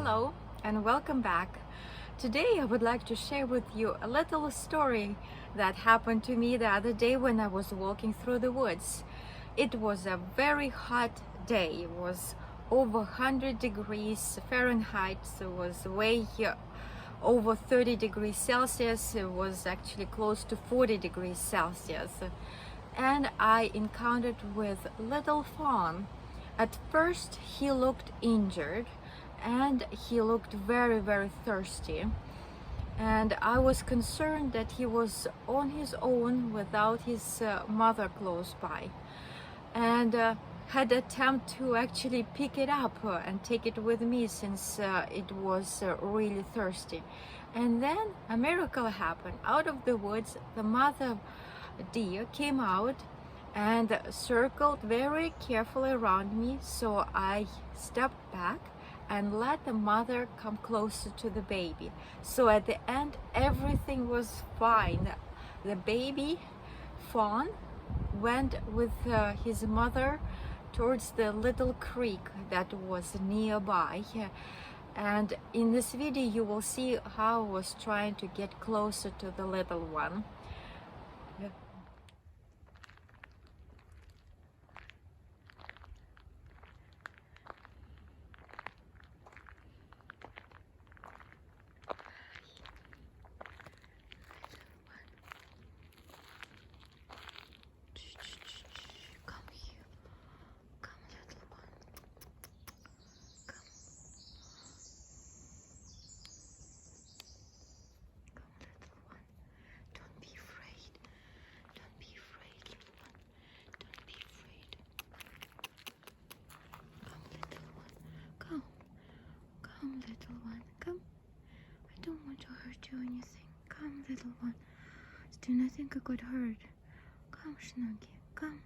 Hello and welcome back. Today I would like to share with you a little story that happened to me the other day when I was walking through the woods. It was a very hot day. It was over 100 degrees Fahrenheit, so it was way over 30 degrees Celsius. It was actually close to 40 degrees Celsius. And I encountered with little fawn. At first he looked injured and he looked very thirsty, and I was concerned that he was on his own without his mother close by, and had attempt to actually pick it up and take it with me since it was really thirsty. And then a miracle happened. Out of the woods, the mother deer came out and circled very carefully around me, so I stepped back and let the mother come closer to the baby. So at the end, everything was fine. The baby fawn went with his mother towards the little creek that was nearby, and in this video you will see how I was trying to get closer to the little one. Come, little one, come. I don't want to hurt you or anything. Come, little one. It's nothing could hurt. Come, Snuggie, come.